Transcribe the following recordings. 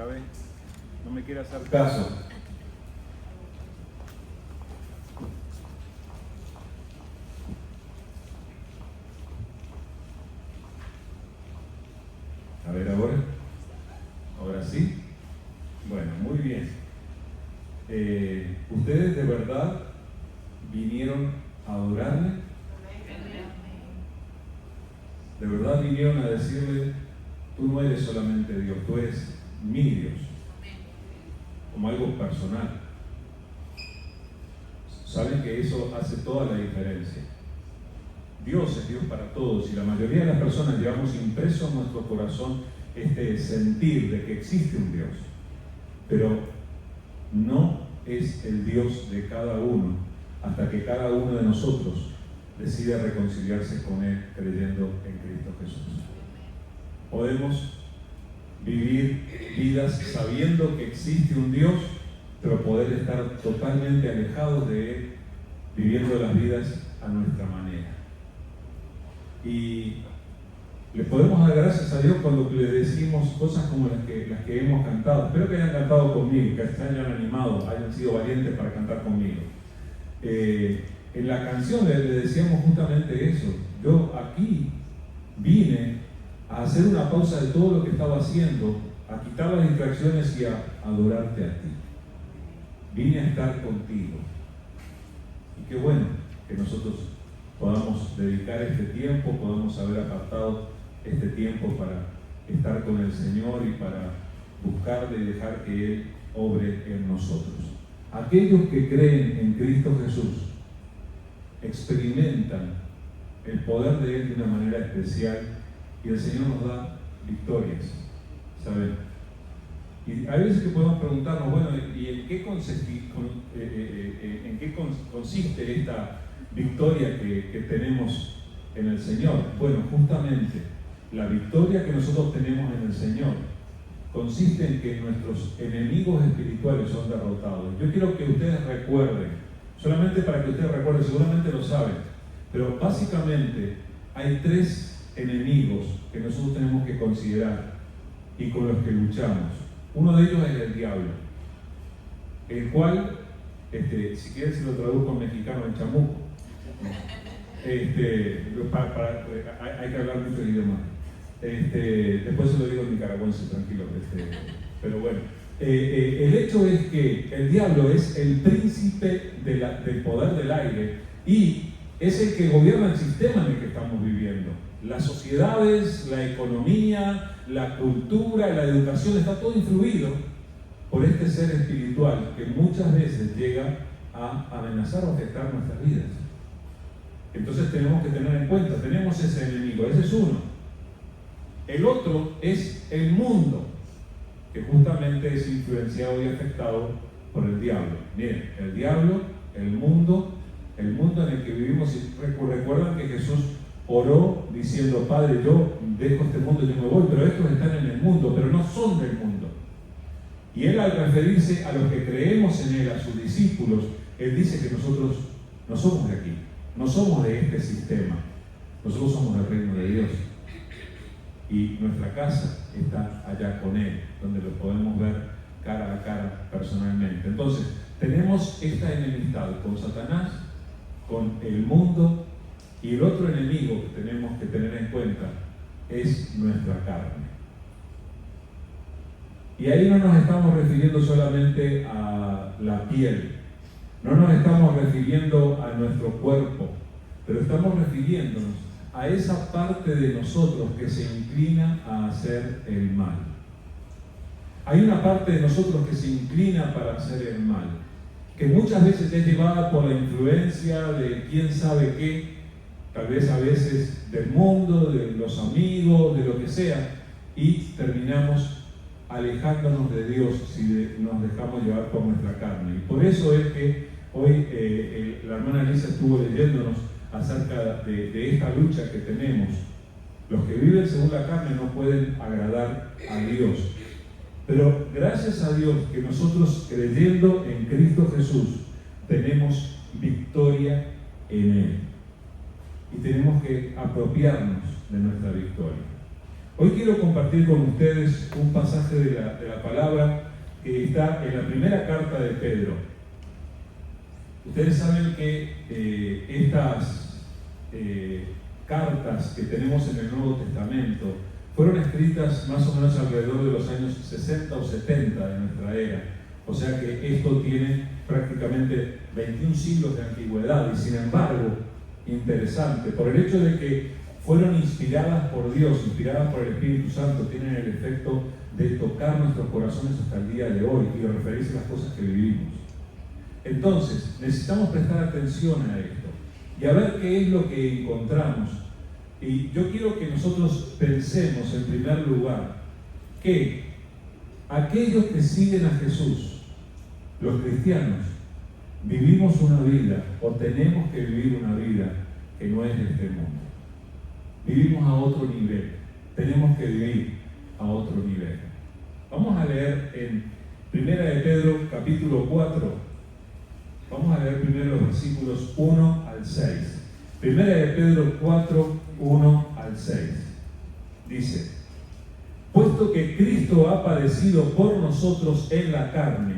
vez no me quiere hacer caso. A ver ahora sí. Bueno, muy bien. ¿Ustedes de verdad vinieron a adorarme? ¿De verdad vinieron a decirle, tú no eres solamente Dios, tú eres mi Dios? Como algo personal. Saben que eso hace toda la diferencia. Dios es Dios para todos y la mayoría de las personas llevamos impreso en nuestro corazón este sentir de que existe un Dios, pero no es el Dios de cada uno hasta que cada uno de nosotros decide reconciliarse con Él creyendo en Cristo Jesús. Podemos vivir vidas sabiendo que existe un Dios, pero poder estar totalmente alejados de Él, viviendo las vidas a nuestra manera. Y le podemos dar gracias a Dios cuando le decimos cosas como las que hemos cantado. Espero que hayan cantado conmigo, que se hayan animado, hayan sido valientes para cantar conmigo. En la canción le decíamos justamente eso. Yo aquí vine a hacer una pausa de todo lo que estaba haciendo, a quitar las distracciones y a adorarte a ti. Vine a estar contigo. Y qué bueno que nosotros podamos dedicar este tiempo, podamos haber apartado este tiempo para estar con el Señor y para buscarle y dejar que Él obre en nosotros. Aquellos que creen en Cristo Jesús experimentan el poder de Él de una manera especial y el Señor nos da victorias, ¿saben? Y hay veces que podemos preguntarnos, bueno, ¿y en qué consiste esta victoria que tenemos en el Señor? Bueno, justamente la victoria que nosotros tenemos en el Señor consiste en que nuestros enemigos espirituales son derrotados. Yo quiero que ustedes recuerden, solamente para que ustedes recuerden, seguramente lo saben, pero básicamente hay 3 enemigos que nosotros tenemos que considerar y con los que luchamos. Uno de ellos es el diablo, el cual, si quieren se lo traduzco en mexicano, en chamuco. Hay que hablar muchos idiomas. Después se lo digo en nicaragüense, tranquilo. Pero bueno, el hecho es que el diablo es el príncipe del poder del aire y es el que gobierna el sistema en el que estamos viviendo. Las sociedades, la economía, la cultura, la educación, está todo influido por este ser espiritual que muchas veces llega a amenazar o afectar nuestras vidas. Entonces tenemos que tener en cuenta, tenemos ese enemigo, ese es uno. El otro es el mundo, que justamente es influenciado y afectado por el diablo. Miren, el diablo, el mundo en el que vivimos. Recuerdan que Jesús oró diciendo, Padre, yo dejo este mundo y yo me voy, pero estos están en el mundo, pero no son del mundo. Y Él, al referirse a los que creemos en Él, a sus discípulos, Él dice que nosotros no somos de aquí, no somos de este sistema, nosotros somos del reino de Dios. Y nuestra casa está allá con Él, donde lo podemos ver cara a cara personalmente. Entonces, tenemos esta enemistad con Satanás, con el mundo, y el otro enemigo que tenemos que tener en cuenta es nuestra carne. Y ahí no nos estamos refiriendo solamente a la piel, no nos estamos refiriendo a nuestro cuerpo, pero estamos refiriéndonos a esa parte de nosotros que se inclina a hacer el mal. Hay una parte de nosotros que se inclina para hacer el mal, que muchas veces es llevada por la influencia de quién sabe qué, tal vez a veces del mundo, de los amigos, de lo que sea, y terminamos alejándonos de Dios si nos dejamos llevar por nuestra carne. Y por eso es que hoy la hermana Elisa estuvo leyéndonos acerca de esta lucha que tenemos. Los que viven según la carne no pueden agradar a Dios. Pero gracias a Dios que nosotros, creyendo en Cristo Jesús, tenemos victoria en Él. Y tenemos que apropiarnos de nuestra victoria. Hoy quiero compartir con ustedes un pasaje de la palabra que está en la primera carta de Pedro. Ustedes saben que estas cartas que tenemos en el Nuevo Testamento fueron escritas más o menos alrededor de los años 60 o 70 de nuestra era. O sea que esto tiene prácticamente 21 siglos de antigüedad y sin embargo, interesante, por el hecho de que fueron inspiradas por Dios, inspiradas por el Espíritu Santo, tienen el efecto de tocar nuestros corazones hasta el día de hoy y de referirse a las cosas que vivimos. Entonces, necesitamos prestar atención a esto y a ver qué es lo que encontramos. Y yo quiero que nosotros pensemos en primer lugar que aquellos que siguen a Jesús, los cristianos, vivimos una vida o tenemos que vivir una vida que no es de este mundo. Vivimos a otro nivel, tenemos que vivir a otro nivel. Vamos a leer en 1 de Pedro capítulo 4, vamos a leer primero los versículos 1 al 6. 1 de Pedro 4, 1 al 6. Dice: puesto que Cristo ha padecido por nosotros en la carne,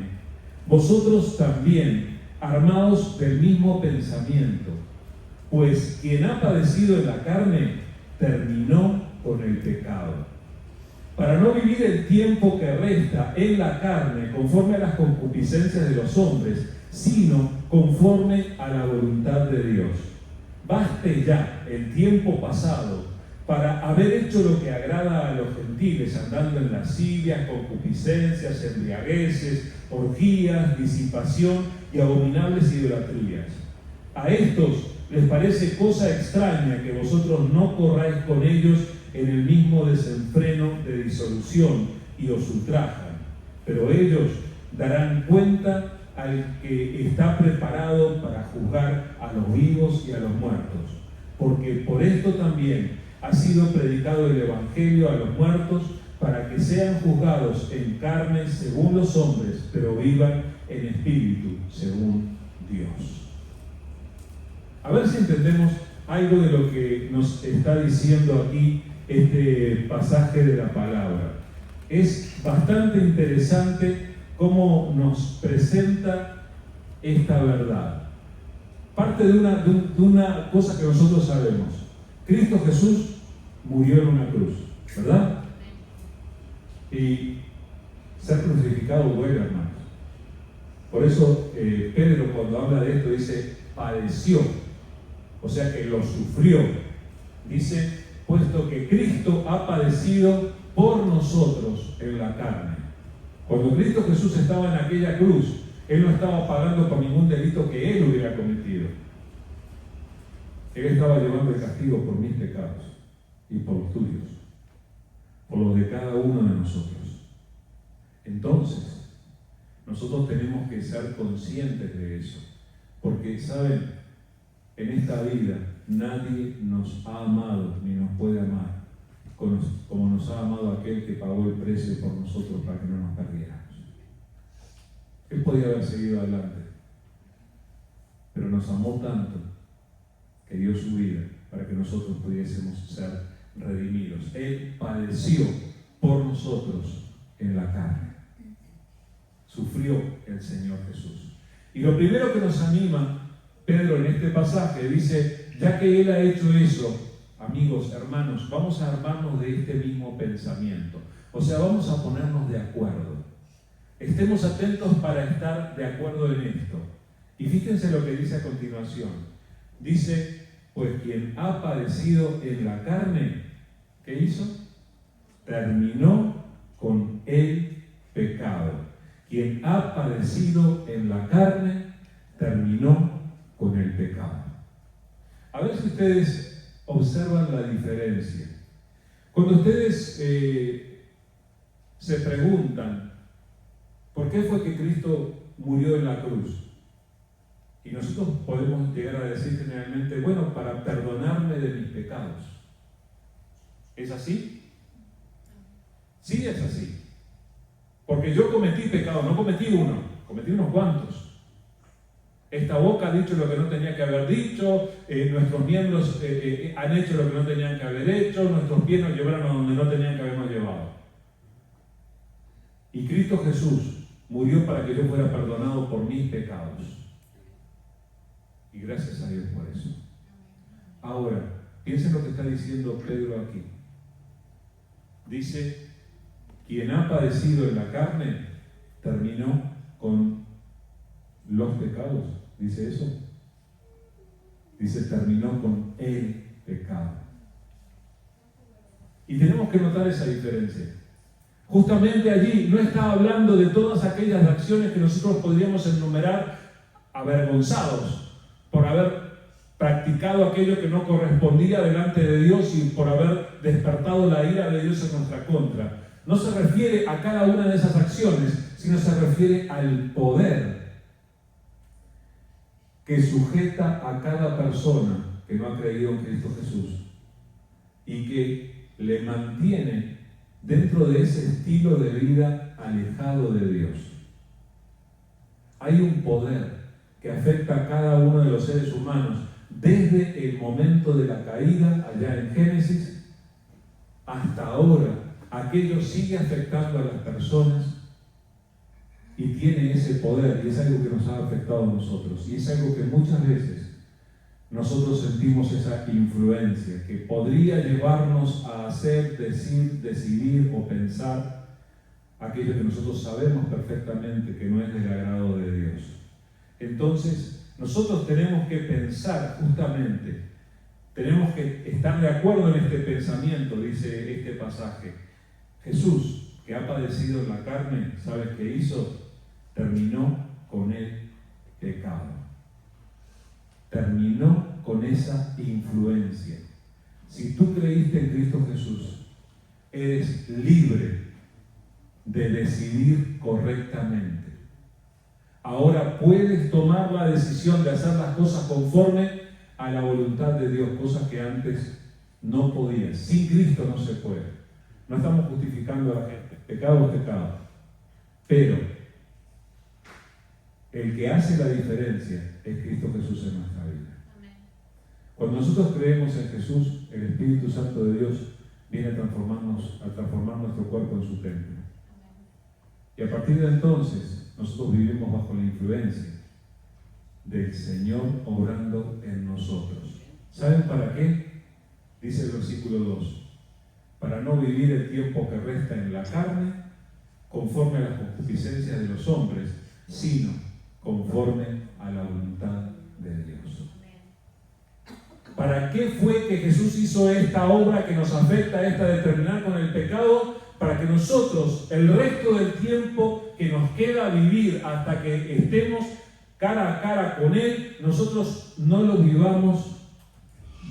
vosotros también, armados del mismo pensamiento, pues quien ha padecido en la carne, terminó con el pecado, para no vivir el tiempo que resta en la carne conforme a las concupiscencias de los hombres, sino conforme a la voluntad de Dios. Baste ya el tiempo pasado para haber hecho lo que agrada a los gentiles, andando en lascivias, concupiscencias, embriagueces, orgías, disipación y abominables idolatrías. A estos les parece cosa extraña que vosotros no corráis con ellos en el mismo desenfreno de disolución y os ultrajan, pero ellos darán cuenta al que está preparado para juzgar a los vivos y a los muertos, porque por esto también ha sido predicado el Evangelio a los muertos, para que sean juzgados en carne según los hombres, pero vivan en espíritu según Dios. A ver si entendemos algo de lo que nos está diciendo aquí este pasaje de la palabra. Es bastante interesante cómo nos presenta esta verdad. Parte de una cosa que nosotros sabemos. Cristo Jesús murió en una cruz, ¿verdad? Y ser crucificado duele, hermanos. Por eso Pedro, cuando habla de esto, dice padeció, o sea que lo sufrió. Dice, puesto que Cristo ha padecido por nosotros en la carne. Cuando Cristo Jesús estaba en aquella cruz, Él no estaba pagando por ningún delito que Él hubiera cometido. Él estaba llevando el castigo por mis pecados y por los tuyos, por los de cada uno de nosotros. Entonces, nosotros tenemos que ser conscientes de eso, porque, ¿saben? En esta vida nadie nos ha amado ni nos puede amar como nos ha amado aquel que pagó el precio por nosotros para que no nos perdiéramos. Él podía haber seguido adelante, pero nos amó tanto que dio su vida para que nosotros pudiésemos ser redimidos. Él padeció por nosotros en la carne. Sufrió el Señor Jesús. Y lo primero que nos anima Pedro en este pasaje dice, ya que Él ha hecho eso, amigos, hermanos, vamos a armarnos de este mismo pensamiento. O sea, vamos a ponernos de acuerdo. Estemos atentos para estar de acuerdo en esto. Y fíjense lo que dice a continuación. Dice, pues quien ha padecido en la carne, ¿qué hizo? Terminó con el pecado. Quien ha padecido en la carne, terminó con el pecado. A ver si ustedes observan la diferencia. Cuando ustedes se preguntan, ¿por qué fue que Cristo murió en la cruz? Y nosotros podemos llegar a decir generalmente, bueno, para perdonarme de mis pecados. ¿Es así? Sí, es así. Porque yo cometí pecado, no cometí uno, cometí unos cuantos. Esta boca ha dicho lo que no tenía que haber dicho, nuestros miembros han hecho lo que no tenían que haber hecho, nuestros pies nos llevaron a donde no tenían que habernos llevado. Y Cristo Jesús murió para que yo fuera perdonado por mis pecados. Y gracias a Dios por eso. Ahora, piensen lo que está diciendo Pedro aquí. Dice, quien ha padecido en la carne, terminó con los pecados. ¿Dice eso? Dice, terminó con el pecado. Y tenemos que notar esa diferencia. Justamente allí no está hablando de todas aquellas acciones que nosotros podríamos enumerar avergonzados por haber practicado aquello que no correspondía delante de Dios y por haber despertado la ira de Dios en nuestra contra. No se refiere a cada una de esas acciones, sino se refiere al poder que sujeta a cada persona que no ha creído en Cristo Jesús y que le mantiene dentro de ese estilo de vida alejado de Dios. Hay un poder que afecta a cada uno de los seres humanos desde el momento de la caída, allá en Génesis, hasta ahora. Aquello sigue afectando a las personas y tiene ese poder, y es algo que nos ha afectado a nosotros, y es algo que muchas veces nosotros sentimos esa influencia que podría llevarnos a hacer, decir, decidir o pensar aquello que nosotros sabemos perfectamente que no es del agrado de Dios. Entonces, nosotros tenemos que pensar justamente, tenemos que estar de acuerdo en este pensamiento, dice este pasaje. Jesús, que ha padecido en la carne, ¿sabes qué hizo? Terminó con el pecado. Terminó con esa influencia. Si tú creíste en Cristo Jesús, eres libre de decidir correctamente. Ahora puedes tomar la decisión de hacer las cosas conforme a la voluntad de Dios, cosas que antes no podías. Sin Cristo no se puede. No estamos justificando a la gente. Pecado es pecado. Pero el que hace la diferencia es Cristo Jesús en nuestra vida. Cuando nosotros creemos en Jesús, el Espíritu Santo de Dios viene a transformar nuestro cuerpo en su templo. Y a partir de entonces, nosotros vivimos bajo la influencia del Señor obrando en nosotros. ¿Saben para qué? Dice el versículo 2. Para no vivir el tiempo que resta en la carne, conforme a las concupiscencias de los hombres, sino conforme a la voluntad de Dios. ¿Para qué fue que Jesús hizo esta obra que nos afecta, esta de terminar con el pecado? Para que nosotros, el resto del tiempo que nos queda vivir hasta que estemos cara a cara con Él, nosotros no lo vivamos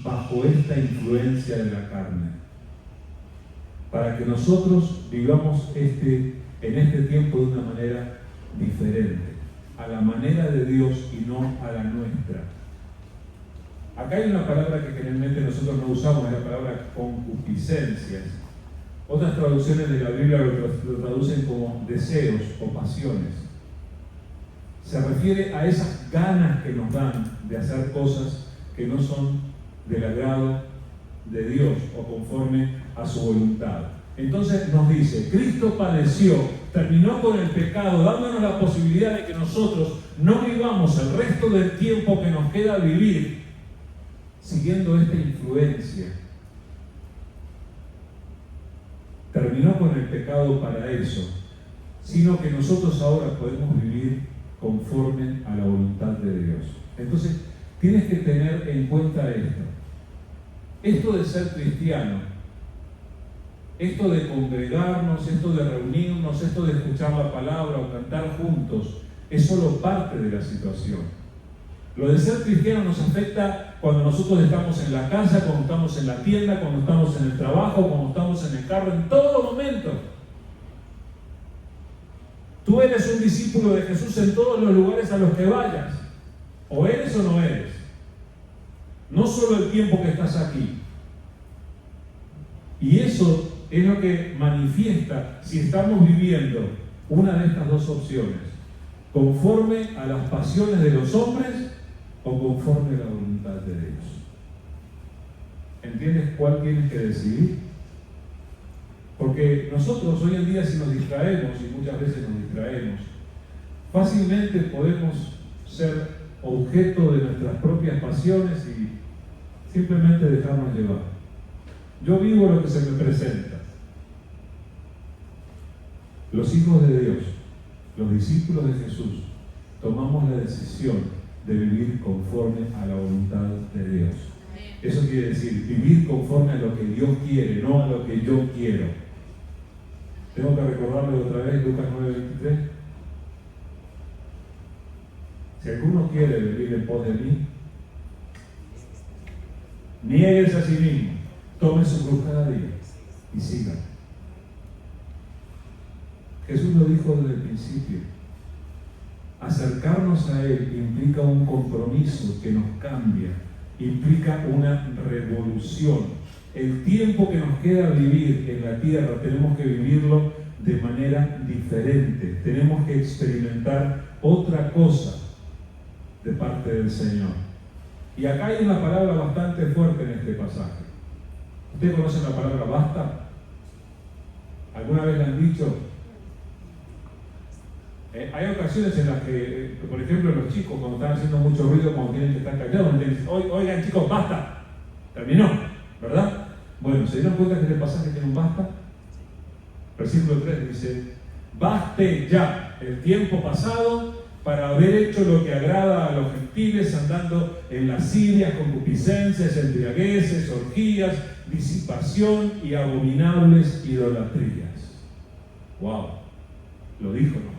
bajo esta influencia de la carne. Para que nosotros vivamos en este tiempo de una manera diferente, a la manera de Dios y no a la nuestra. Acá hay una palabra que generalmente nosotros no usamos, es la palabra concupiscencias. Otras traducciones de la Biblia lo traducen como deseos o pasiones. Se refiere a esas ganas que nos dan de hacer cosas que no son del agrado de Dios o conforme a su voluntad. Entonces nos dice, Cristo padeció, terminó con el pecado, dándonos la posibilidad de que nosotros no vivamos el resto del tiempo que nos queda vivir siguiendo esta influencia. Terminó con el pecado para eso, sino que nosotros ahora podemos vivir conforme a la voluntad de Dios. Entonces, tienes que tener en cuenta esto. Esto de ser cristiano, esto de congregarnos, esto de reunirnos, esto de escuchar la palabra o cantar juntos, es solo parte de la situación. Lo de ser cristiano nos afecta cuando nosotros estamos en la casa, cuando estamos en la tienda, cuando estamos en el trabajo, cuando estamos en el carro, en todo momento. Tú eres un discípulo de Jesús en todos los lugares a los que vayas. O eres o no eres. No solo el tiempo que estás aquí. Y eso es lo que manifiesta si estamos viviendo una de estas dos opciones. ¿Conforme a las pasiones de los hombres o conforme a la voluntad de Dios? ¿Entiendes cuál tienes que decidir? Porque nosotros hoy en día, si nos distraemos, y muchas veces nos distraemos, fácilmente podemos ser objeto de nuestras propias pasiones y simplemente dejarnos llevar. Yo vivo lo que se me presenta. Los hijos de Dios, los discípulos de Jesús, tomamos la decisión de vivir conforme a la voluntad de Dios. Eso quiere decir, vivir conforme a lo que Dios quiere, no a lo que yo quiero. Tengo que recordarle otra vez Lucas 9:23. Si alguno quiere venir en pos de mí, niéguese a sí mismo, tome su cruz cada día y sígame. Jesús lo dijo desde el principio. Acercarnos a Él implica un compromiso que nos cambia, implica una revolución. El tiempo que nos queda vivir en la tierra tenemos que vivirlo de manera diferente. Tenemos que experimentar otra cosa de parte del Señor. Y acá hay una palabra bastante fuerte en este pasaje. ¿Ustedes conocen la palabra basta? ¿Alguna vez le han dicho? Hay ocasiones en las que, por ejemplo, los chicos cuando están haciendo mucho ruido, cuando tienen que estar callados, dicen, oigan chicos, basta, terminó, ¿verdad? Bueno, ¿se dieron cuenta que en el pasaje tiene un basta? Versículo 3 dice, baste ya el tiempo pasado para haber hecho lo que agrada a los gentiles, andando en lascivias, concupiscencias, embriagueces, orgías, disipación y abominables idolatrías. ¡Wow! Lo dijo, ¿no?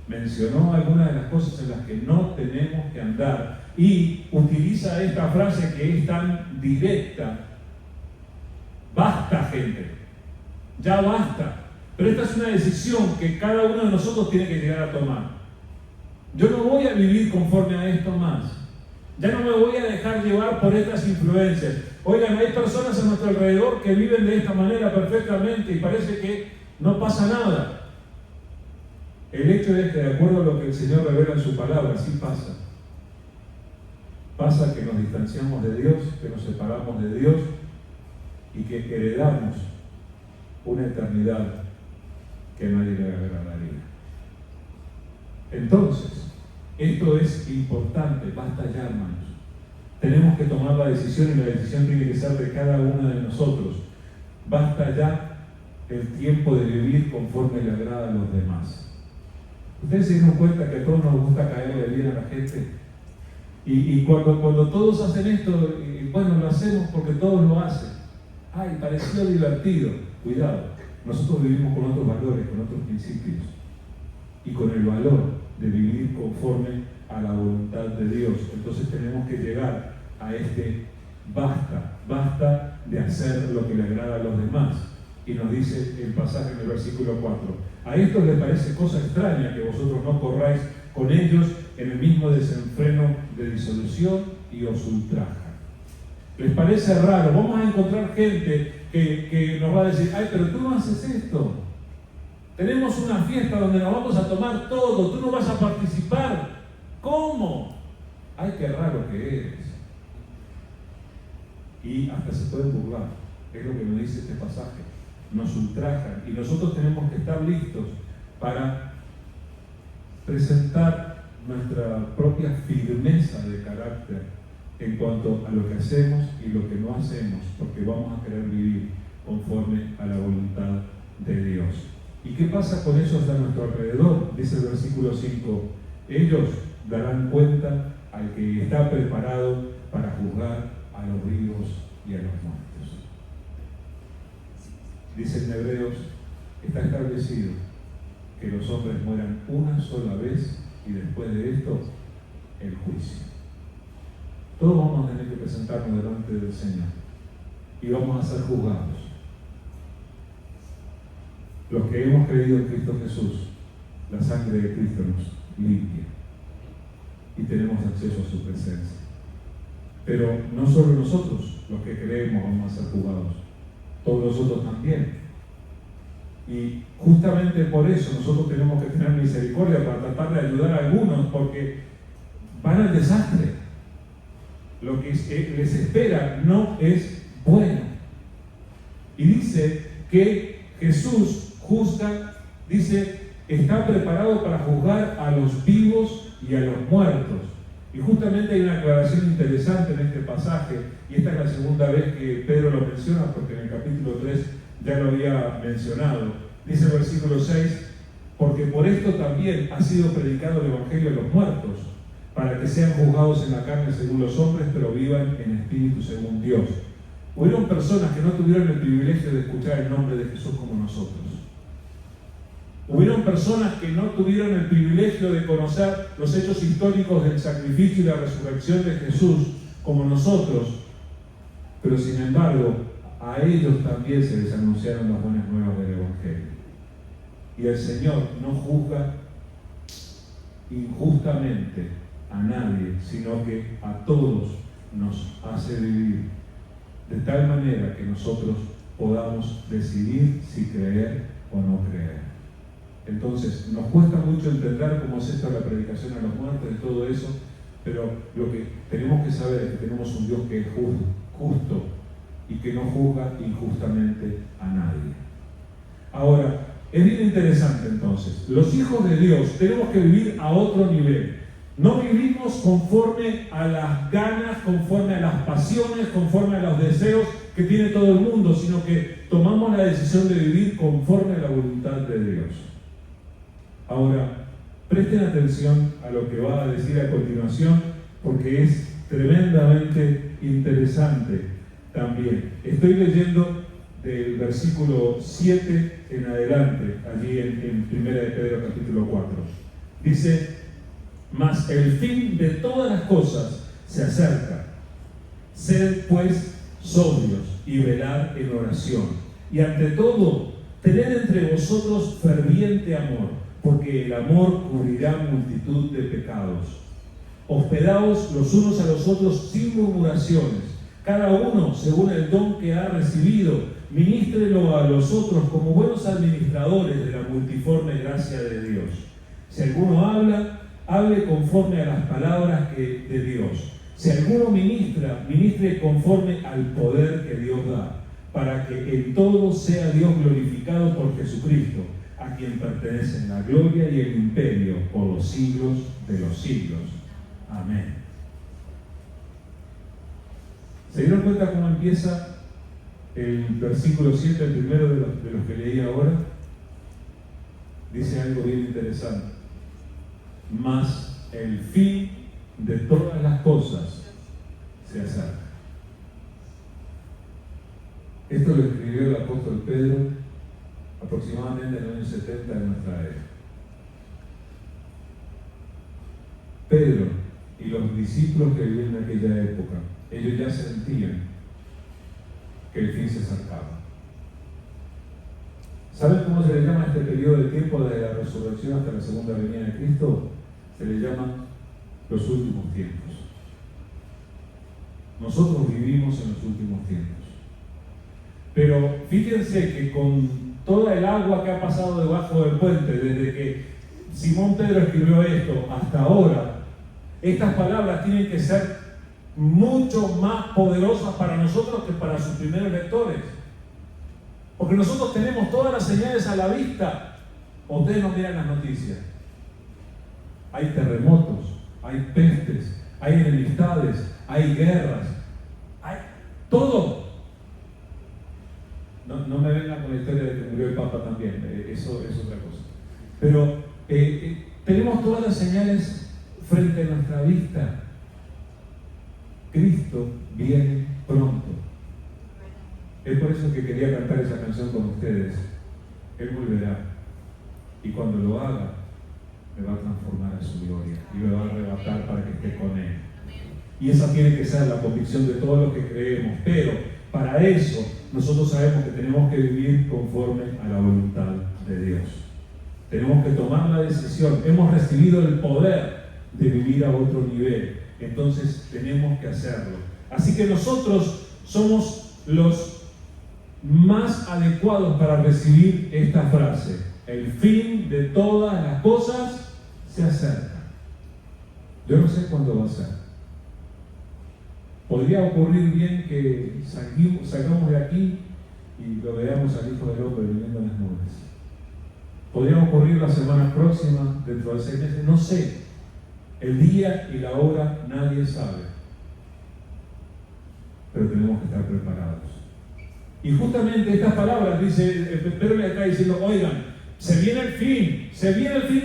Mencionó algunas de las cosas en las que no tenemos que andar y utiliza esta frase que es tan directa. Basta, gente, ya basta. Pero esta es una decisión que cada uno de nosotros tiene que llegar a tomar. Yo no voy a vivir conforme a esto más. Ya no me voy a dejar llevar por estas influencias. Oigan, hay personas a nuestro alrededor que viven de esta manera perfectamente y parece que no pasa nada. El hecho es que, de acuerdo a lo que el Señor revela en su palabra, sí pasa. Pasa que nos distanciamos de Dios, que nos separamos de Dios y que heredamos una eternidad que a nadie le agradaría. Entonces, esto es importante, basta ya, hermanos. Tenemos que tomar la decisión y la decisión tiene que ser de cada uno de nosotros. Basta ya el tiempo de vivir conforme le agrada a los demás. Ustedes se dieron cuenta que a todos nos gusta caerle bien a la gente. Y cuando todos hacen esto, bueno, lo hacemos porque todos lo hacen. Ay, pareció divertido. Cuidado, nosotros vivimos con otros valores, con otros principios. Y con el valor de vivir conforme a la voluntad de Dios. Entonces tenemos que llegar a este basta de hacer lo que le agrada a los demás. Y nos dice el pasaje en el versículo 4. A estos les parece cosa extraña que vosotros no corráis con ellos en el mismo desenfreno de disolución y os ultrajan. Les parece raro. Vamos a encontrar gente que nos va a decir, ay, pero tú no haces esto. Tenemos una fiesta donde nos vamos a tomar todo, tú no vas a participar. ¿Cómo? Ay, qué raro que eres. Y hasta se pueden burlar. Es lo que nos dice este pasaje. Nos ultrajan y nosotros tenemos que estar listos para presentar nuestra propia firmeza de carácter en cuanto a lo que hacemos y lo que no hacemos, porque vamos a querer vivir conforme a la voluntad de Dios. ¿Y qué pasa con esos a nuestro alrededor? Dice el versículo 5, ellos darán cuenta al que está preparado para juzgar a los vivos y a los muertos. Dice en Hebreos, está establecido que los hombres mueran una sola vez y después de esto, el juicio. Todos vamos a tener que presentarnos delante del Señor y vamos a ser juzgados. Los que hemos creído en Cristo Jesús, la sangre de Cristo nos limpia y tenemos acceso a su presencia. Pero no solo nosotros, los que creemos, vamos a ser juzgados. Todos nosotros también. Y justamente por eso nosotros tenemos que tener misericordia para tratar de ayudar a algunos, porque van al desastre. Lo que les espera no es bueno. Y dice que Jesús juzga, dice, está preparado para juzgar a los vivos y a los muertos. Y justamente hay una aclaración interesante en este pasaje, y esta es la segunda vez que Pedro lo menciona, porque en el capítulo 3 ya lo había mencionado. Dice el versículo 6, porque por esto también ha sido predicado el Evangelio a los muertos, para que sean juzgados en la carne según los hombres, pero vivan en espíritu según Dios. Hubieron personas que no tuvieron el privilegio de escuchar el nombre de Jesús como nosotros. Hubieron personas que no tuvieron el privilegio de conocer los hechos históricos del sacrificio y la resurrección de Jesús como nosotros, pero sin embargo, a ellos también se les anunciaron las buenas nuevas del Evangelio. Y el Señor no juzga injustamente a nadie, sino que a todos nos hace vivir de tal manera que nosotros podamos decidir si creer o no creer. Entonces, nos cuesta mucho entender cómo es esto la predicación a los muertos y todo eso, pero lo que tenemos que saber es que tenemos un Dios que es justo y que no juzga injustamente a nadie. Ahora, es bien interesante entonces, los hijos de Dios tenemos que vivir a otro nivel. No vivimos conforme a las ganas, conforme a las pasiones, conforme a los deseos que tiene todo el mundo, sino que tomamos la decisión de vivir conforme a la voluntad de Dios. Ahora, presten atención a lo que va a decir a continuación, porque es tremendamente interesante también. Estoy leyendo del versículo 7 en adelante, allí en 1 de Pedro capítulo 4. Dice, mas el fin de todas las cosas se acerca. Sed pues sobrios y velad en oración. Y ante todo, tened entre vosotros ferviente amor, porque el amor cubrirá multitud de pecados. Hospedaos los unos a los otros sin murmuraciones, cada uno según el don que ha recibido, ministrelo a los otros como buenos administradores de la multiforme gracia de Dios. Si alguno habla, hable conforme a las palabras de Dios. Si alguno ministra, ministre conforme al poder que Dios da, para que en todo sea Dios glorificado por Jesucristo, a quien pertenecen la gloria y el imperio por los siglos de los siglos. Amén. ¿Se dieron cuenta cómo empieza el versículo 7, el primero de los que leí ahora? Dice algo bien interesante. Mas el fin de todas las cosas se acerca. Esto lo escribió el apóstol Pedro aproximadamente en el año 70 de nuestra era. Pedro y los discípulos que vivían en aquella época, ellos ya sentían que el fin se acercaba. ¿Saben cómo se le llama este periodo de tiempo desde la resurrección hasta la segunda venida de Cristo? Se le llama los últimos tiempos. Nosotros vivimos en los últimos tiempos. Pero fíjense que con toda el agua que ha pasado debajo del puente, desde que Simón Pedro escribió esto hasta ahora, estas palabras tienen que ser mucho más poderosas para nosotros que para sus primeros lectores. Porque nosotros tenemos todas las señales a la vista. Ustedes no miran las noticias. Hay terremotos, hay pestes, hay enemistades, hay guerras, hay todo. No me vengan con la historia de que murió el Papa también, eso es otra cosa. Pero tenemos todas las señales frente a nuestra vista. Cristo viene pronto. Es por eso que quería cantar esa canción con ustedes. Él volverá. Y cuando lo haga, me va a transformar a su gloria y me va a arrebatar para que esté con Él. Y esa tiene que ser la convicción de todos los que creemos. Pero para eso, nosotros sabemos que tenemos que vivir conforme a la voluntad de Dios. Tenemos que tomar la decisión. Hemos recibido el poder de vivir a otro nivel. Entonces tenemos que hacerlo. Así que nosotros somos los más adecuados para recibir esta frase. El fin de todas las cosas se acerca. Yo no sé cuándo va a ser. Podría ocurrir bien que salgamos de aquí y lo veamos al Hijo del Hombre viniendo en las nubes. Podría ocurrir la semana próxima, dentro de 6 meses, no sé. El día y la hora nadie sabe. Pero tenemos que estar preparados. Y justamente estas palabras, dice Pedro le está diciendo, oigan, se viene el fin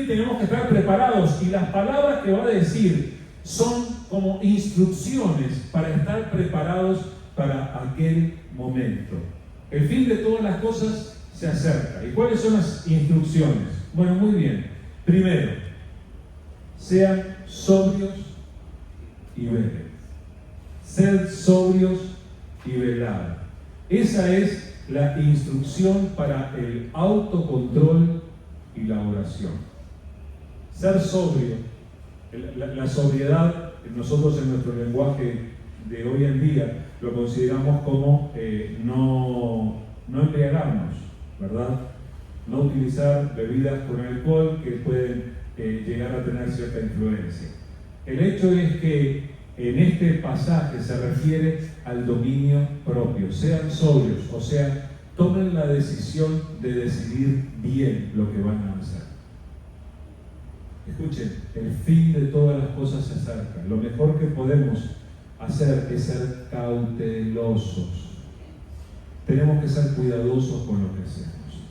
y tenemos que estar preparados. Y las palabras que va a decir son como instrucciones para estar preparados para aquel momento. El fin de todas las cosas se acerca. ¿Y cuáles son las instrucciones? Bueno, muy bien. Primero, sean sobrios y velen. Sed sobrios y velad. Esa es la instrucción para el autocontrol y la oración. Ser sobrio. La sobriedad, nosotros en nuestro lenguaje de hoy en día lo consideramos como no embriagarnos, ¿verdad? No utilizar bebidas con alcohol que pueden llegar a tener cierta influencia. El hecho es que en este pasaje se refiere al dominio propio. Sean sobrios, o sea, tomen la decisión de decidir bien lo que van a hacer. Escuchen, el fin de todas las cosas se acerca. Lo mejor que podemos hacer es ser cautelosos. Tenemos que ser cuidadosos con lo que hacemos.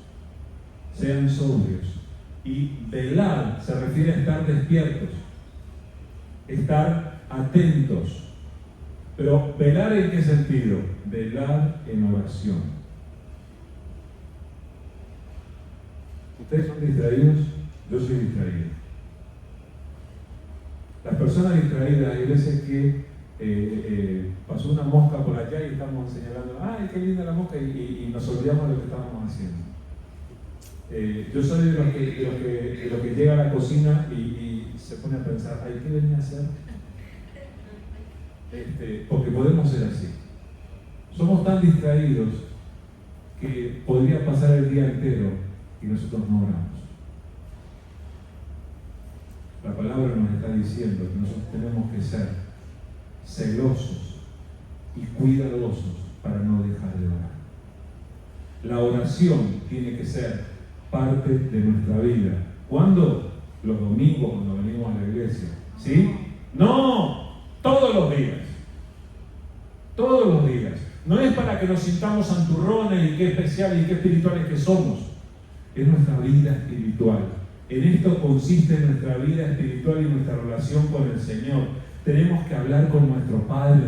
Sean sobrios. Y velar se refiere a estar despiertos, estar atentos. Pero ¿velar en qué sentido? Velar en oración. ¿Ustedes son distraídos? Yo soy distraído. Las personas distraídas, hay veces que pasó una mosca por allá y estamos señalando, ¡ay, qué linda la mosca! Y nos olvidamos de lo que estábamos haciendo. Yo soy de los que llega a la cocina y se pone a pensar, ¡ay, qué venía a hacer! Porque podemos ser así. Somos tan distraídos que podría pasar el día entero y nosotros no oramos. La palabra nos está diciendo que nosotros tenemos que ser celosos y cuidadosos para no dejar de orar. La oración tiene que ser parte de nuestra vida. ¿Cuándo? Los domingos, cuando venimos a la iglesia. ¿Sí? No, todos los días. Todos los días. No es para que nos sintamos santurrones y qué especiales y qué espirituales que somos. Es nuestra vida espiritual. En esto consiste nuestra vida espiritual y nuestra relación con el Señor. Tenemos que hablar con nuestro Padre.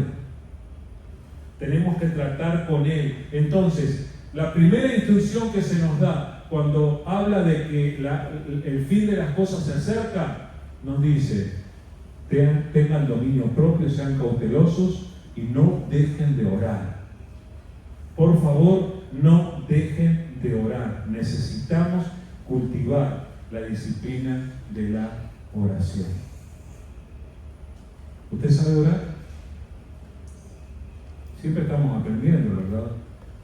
Tenemos que tratar con Él. Entonces, la primera instrucción que se nos da cuando habla de que el fin de las cosas se acerca, nos dice, tengan dominio propio, sean cautelosos y no dejen de orar. Por favor, no dejen de orar. Necesitamos cultivar la disciplina de la oración. ¿Usted sabe orar? Siempre estamos aprendiendo, ¿verdad?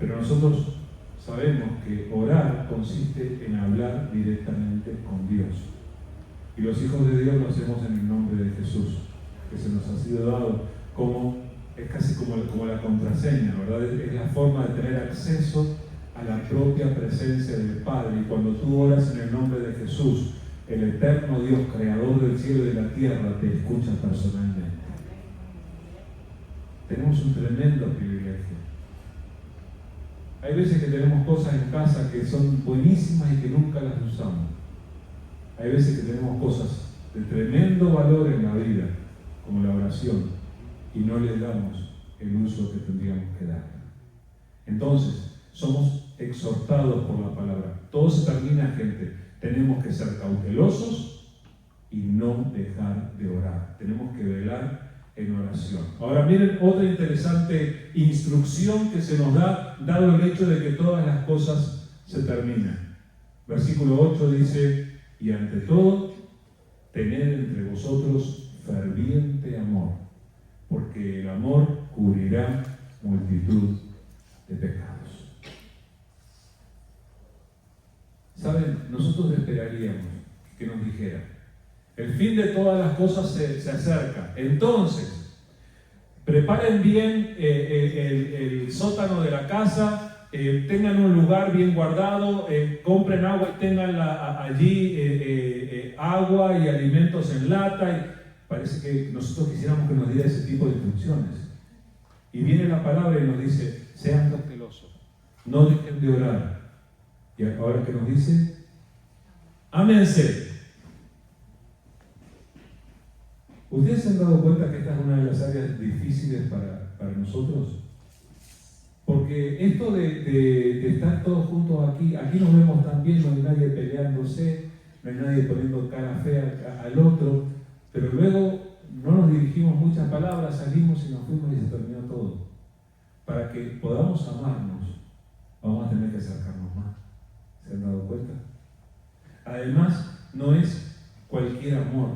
Pero nosotros sabemos que orar consiste en hablar directamente con Dios. Y los hijos de Dios lo hacemos en el nombre de Jesús, que se nos ha sido dado es casi como la contraseña, ¿verdad? Es la forma de tener acceso a la propia presencia del Padre. Y cuando tú oras en el nombre de Jesús, el eterno Dios, creador del cielo y de la tierra, te escucha personalmente. Tenemos un tremendo privilegio. Hay veces que tenemos cosas en casa que son buenísimas y que nunca las usamos. Hay veces que tenemos cosas de tremendo valor en la vida, como la oración, y no le damos el uso que tendríamos que dar. Entonces, somos exhortados por la palabra. Todo se termina, gente. Tenemos que ser cautelosos y no dejar de orar. Tenemos que velar en oración. Ahora miren otra interesante instrucción que se nos da, dado el hecho de que todas las cosas se terminan. Versículo 8 dice, y ante todo, tened entre vosotros ferviente amor, porque el amor cubrirá multitud de pecados. ¿Saben? Nosotros esperaríamos que nos dijera: el fin de todas las cosas se acerca. Entonces, preparen bien el sótano de la casa, tengan un lugar bien guardado, compren agua y tengan allí agua y alimentos en lata. Parece que nosotros quisiéramos que nos diera ese tipo de instrucciones. Y viene la palabra y nos dice: sean cautelosos, no dejen de orar. Y ahora que nos dice: ámense. ¿Ustedes se han dado cuenta que esta es una de las áreas difíciles para nosotros? Porque esto de estar todos juntos aquí nos vemos tan bien, no hay nadie peleándose, no hay nadie poniendo cara fea al otro, pero luego no nos dirigimos muchas palabras, salimos y nos fuimos y se terminó todo. Para que podamos amarnos, vamos a tener que acercarnos más. ¿Se han dado cuenta? Además, no es cualquier amor,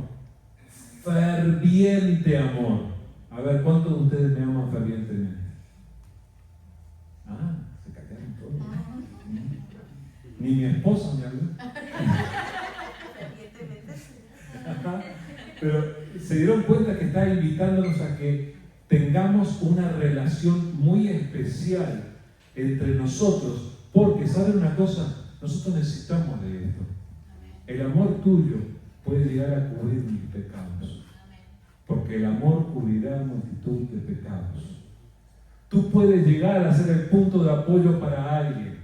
ferviente amor. A ver, ¿cuántos de ustedes me aman fervientemente? Se callaron todos. Ni mi esposa me habló. Pero se dieron cuenta que está invitándonos a que tengamos una relación muy especial entre nosotros, porque ¿saben una cosa? Nosotros necesitamos de esto. El amor tuyo puede llegar a cubrir mis pecados, porque el amor cubrirá multitud de pecados. Tú puedes llegar a ser el punto de apoyo para alguien.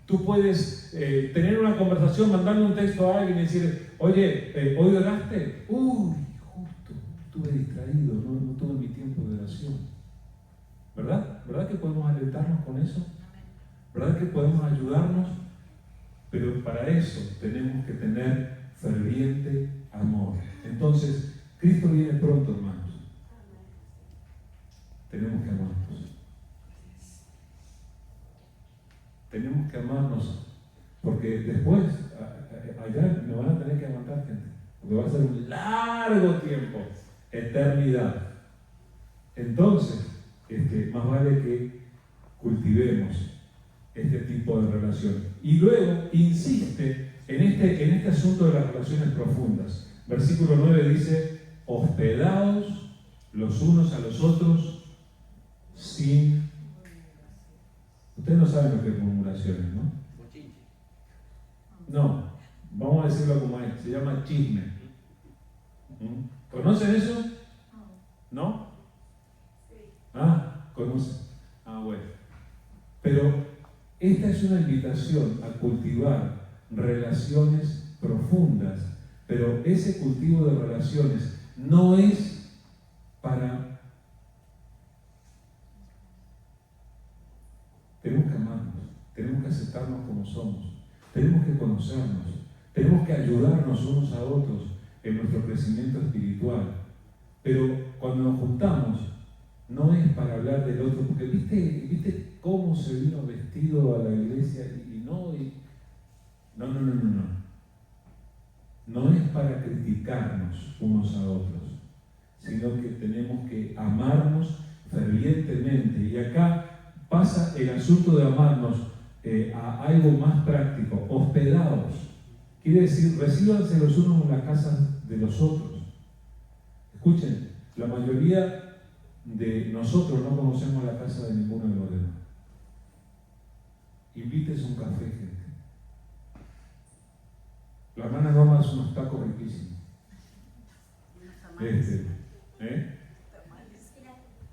Tú puedes tener una conversación, mandarle un texto a alguien y decir: oye, ¿hoy oraste? Justo, estuve distraído, no tuve mi tiempo de oración. ¿Verdad? ¿Verdad que podemos alentarnos con eso? ¿Verdad que podemos ayudarnos? Pero para eso tenemos que tener ferviente amor. Entonces, Cristo viene pronto, hermanos. Tenemos que amarnos. Tenemos que amarnos, porque después, allá me van a tener que aguantar, gente, porque va a ser un largo tiempo, eternidad. Entonces, más vale que cultivemos este tipo de relación. Y luego insiste en este asunto de las relaciones profundas. Versículo 9 dice: hospedaos los unos a los otros sin... Ustedes no saben lo que es murmuraciones, ¿no? No, vamos a decirlo como es, se llama chisme. ¿Conocen eso? ¿No? ¿Conocen? Bueno. Pero esta es una invitación a cultivar relaciones profundas, pero ese cultivo de relaciones no es para... Tenemos que amarnos, tenemos que aceptarnos como somos, tenemos que conocernos, tenemos que ayudarnos unos a otros en nuestro crecimiento espiritual. Pero cuando nos juntamos, no es para hablar del otro, porque ¿viste cómo se vino vestido a la iglesia? No. No es para criticarnos unos a otros, sino que tenemos que amarnos fervientemente. Y acá pasa el asunto de amarnos a algo más práctico. Hospedaos. Quiere decir, recíbanse los unos en la casa de los otros. Escuchen, la mayoría de nosotros no conocemos la casa de ninguno de los demás. Invítense un café, gente. La hermana Norma hace unos tacos riquísimos.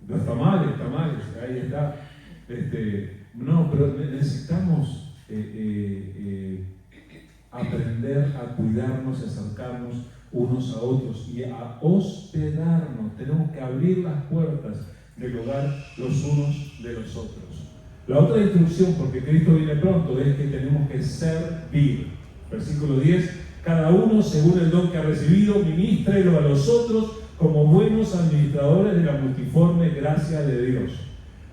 Los tamales, ahí está. No, pero necesitamos aprender a cuidarnos y acercarnos unos a otros y a hospedarnos. Tenemos que abrir las puertas del hogar los unos de los otros. La otra instrucción, porque Cristo viene pronto, es que tenemos que servir. Versículo 10: cada uno según el don que ha recibido, ministrelo a los otros como buenos administradores de la multiforme gracia de Dios.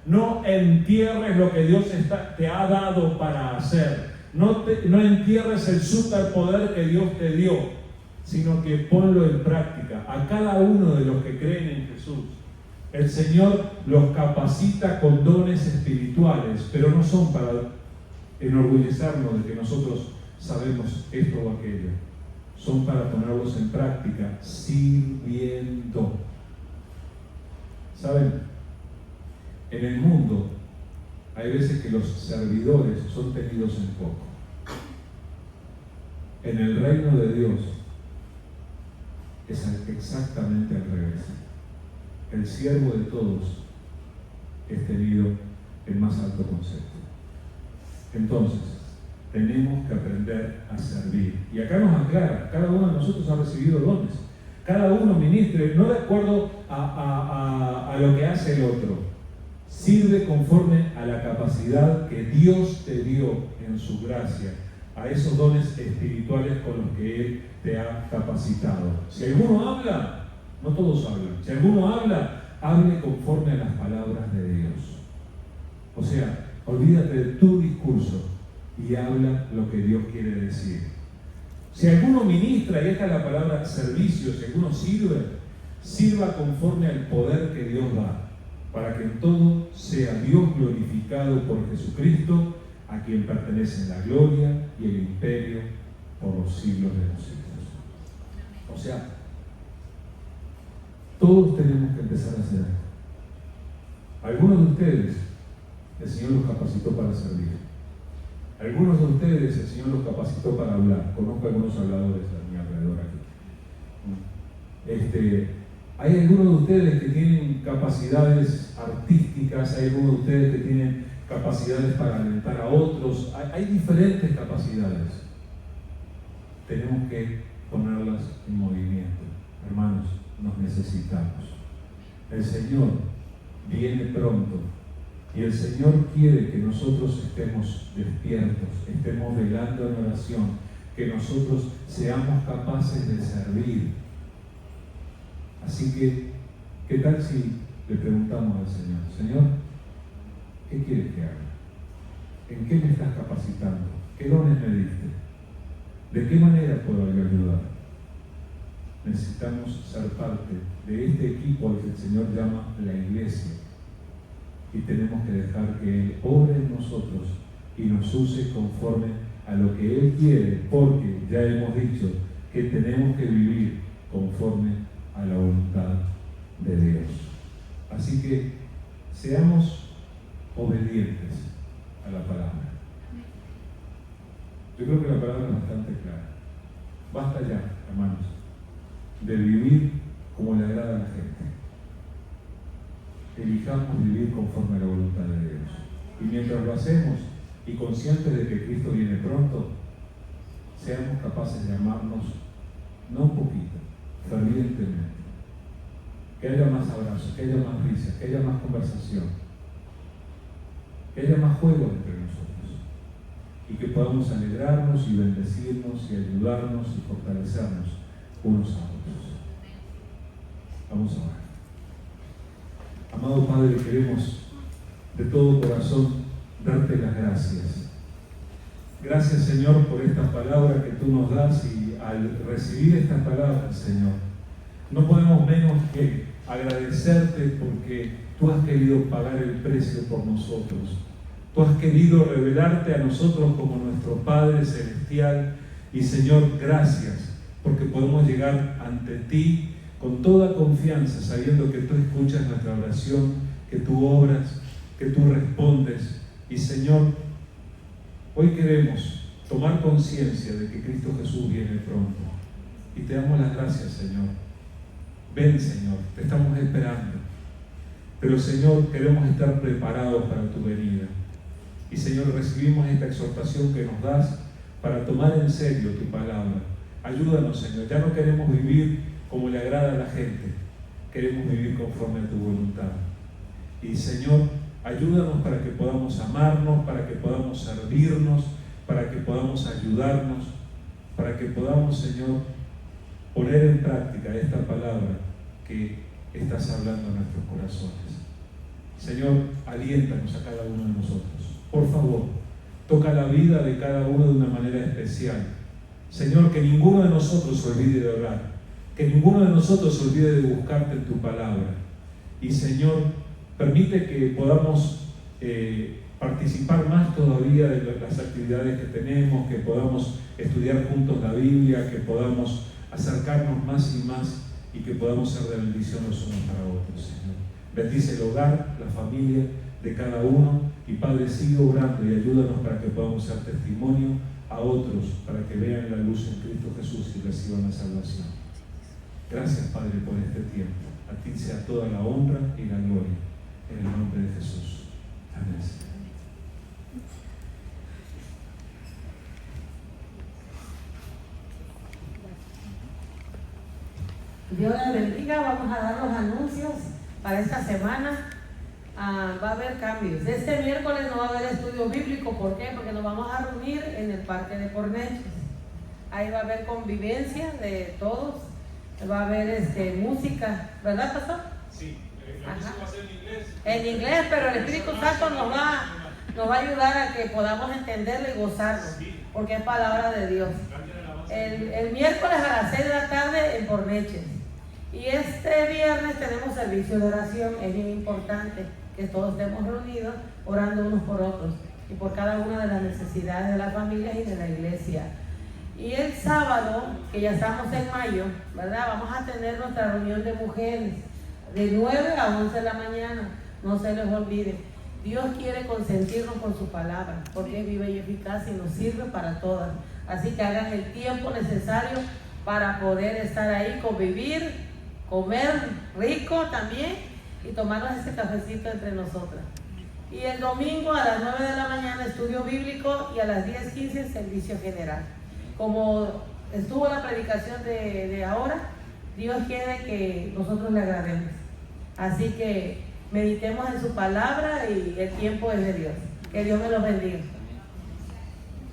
No entierres lo que Dios te ha dado para hacer. No entierres el superpoder que Dios te dio, sino que ponlo en práctica. A cada uno de los que creen en Jesús, el Señor los capacita con dones espirituales, pero no son para enorgullecernos de que nosotros sabemos esto o aquello. Son para ponerlos en práctica, sirviendo. ¿Saben? En el mundo hay veces que los servidores son tenidos en poco. En el reino de Dios es exactamente al revés. El siervo de todos es tenido en más alto concepto. Entonces, tenemos que aprender a servir. Y acá nos aclara, cada uno de nosotros ha recibido dones. Cada uno ministre, no de acuerdo a lo que hace el otro. Sirve conforme a la capacidad que Dios te dio en su gracia, a esos dones espirituales con los que Él te ha capacitado. Si alguno habla, no todos hablan. Si alguno habla, hable conforme a las palabras de Dios. O sea, olvídate de tu discurso y habla lo que Dios quiere decir. Si alguno ministra, y esta es la palabra servicio, si alguno sirve, sirva conforme al poder que Dios da, para que en todo sea Dios glorificado por Jesucristo, a quien pertenecen la gloria y el imperio por los siglos de los siglos. O sea, todos tenemos que empezar a hacer esto. Algunos de ustedes, el Señor los capacitó para servir. Algunos de ustedes, el Señor los capacitó para hablar. Conozco algunos habladores a mi alrededor aquí. Hay algunos de ustedes que tienen capacidades artísticas, hay algunos de ustedes que tienen capacidades para alentar a otros. Hay diferentes capacidades. Tenemos que ponerlas en movimiento. Hermanos, nos necesitamos. El Señor viene pronto y el Señor quiere que nosotros estemos despiertos, estemos velando en oración, que nosotros seamos capaces de servir. Así que, ¿qué tal si le preguntamos al Señor: Señor, ¿qué quieres que haga? ¿En qué me estás capacitando? ¿Qué dones me diste? ¿De qué manera puedo yo ayudar? Necesitamos ser parte de este equipo al que el Señor llama la iglesia. Y tenemos que dejar que Él obre en nosotros y nos use conforme a lo que Él quiere, porque ya hemos dicho que tenemos que vivir conforme a la voluntad de Dios. Así que seamos obedientes a la palabra. Yo creo que la palabra es bastante clara. Basta ya, hermanos, de vivir como le agrada a la gente. Elijamos vivir conforme a la voluntad de Dios. Y mientras lo hacemos, y conscientes de que Cristo viene pronto, seamos capaces de amarnos, no un poquito, fervientemente. Que haya más abrazos, que haya más risas, que haya más conversación, que haya más juegos entre nosotros, y que podamos alegrarnos y bendecirnos y ayudarnos y fortalecernos unos a otros. Vamos a orar. Amado Padre, queremos de todo corazón darte las gracias. Gracias, Señor, por esta palabra que tú nos das, y al recibir esta palabra, Señor, no podemos menos que agradecerte porque tú has querido pagar el precio por nosotros. Tú has querido revelarte a nosotros como nuestro Padre Celestial. Y, Señor, gracias porque podemos llegar ante ti con toda confianza, sabiendo que tú escuchas nuestra oración, que tú obras, que tú respondes. Y, Señor, hoy queremos tomar conciencia de que Cristo Jesús viene pronto. Y te damos las gracias, Señor. Ven, Señor, te estamos esperando. Pero, Señor, queremos estar preparados para tu venida. Y, Señor, recibimos esta exhortación que nos das para tomar en serio tu palabra. Ayúdanos, Señor. Ya no queremos vivir como le agrada a la gente. Queremos vivir conforme a tu voluntad. Y, Señor, ayúdanos para que podamos amarnos, para que podamos servirnos, para que podamos ayudarnos, para que podamos, Señor, poner en práctica esta palabra que estás hablando en nuestros corazones. Señor, aliéntanos a cada uno de nosotros. Por favor, toca la vida de cada uno de una manera especial. Señor, que ninguno de nosotros se olvide de orar, que ninguno de nosotros se olvide de buscarte en tu palabra. Y, Señor, permite que podamos participar más todavía de las actividades que tenemos, que podamos estudiar juntos la Biblia, que podamos acercarnos más y más y que podamos ser de bendición los unos para otros, Señor. Bendice el hogar, la familia de cada uno y Padre, sigue obrando y ayúdanos para que podamos ser testimonio a otros, para que vean la luz en Cristo Jesús y reciban la salvación. Gracias, Padre, por este tiempo. A ti sea toda la honra y la gloria, en el nombre de Jesús. Amén. Dios les bendiga. Vamos a dar los anuncios para esta semana. Va a haber cambios. Este miércoles no va a haber estudio bíblico. ¿Por qué? Porque nos vamos a reunir en el Parque de Corneches. Ahí va a haber convivencia de todos. Va a haber música, ¿verdad, pastor? Sí, la música va a ser en inglés. En inglés, pero el Espíritu Santo nos va a ayudar a que podamos entenderlo y gozarlo, porque es palabra de Dios. El miércoles a las 6 de la tarde en Corneches. Y este viernes tenemos servicio de oración. Es bien importante que todos estemos reunidos orando unos por otros y por cada una de las necesidades de las familias y de la iglesia. Y el sábado, que ya estamos en mayo, ¿verdad? Vamos a tener nuestra reunión de mujeres de 9 a 11 de la mañana. No se les olvide. Dios quiere consentirnos con su palabra, porque es viva y eficaz y nos sirve para todas. Así que hagan el tiempo necesario para poder estar ahí, convivir, comer rico también y tomarnos ese cafecito entre nosotras. Y el domingo a las 9 de la mañana estudio bíblico y a las 10:15 servicio general. Como estuvo la predicación de ahora, Dios quiere que nosotros le agrademos. Así que meditemos en su palabra y el tiempo es de Dios. Que Dios me los bendiga.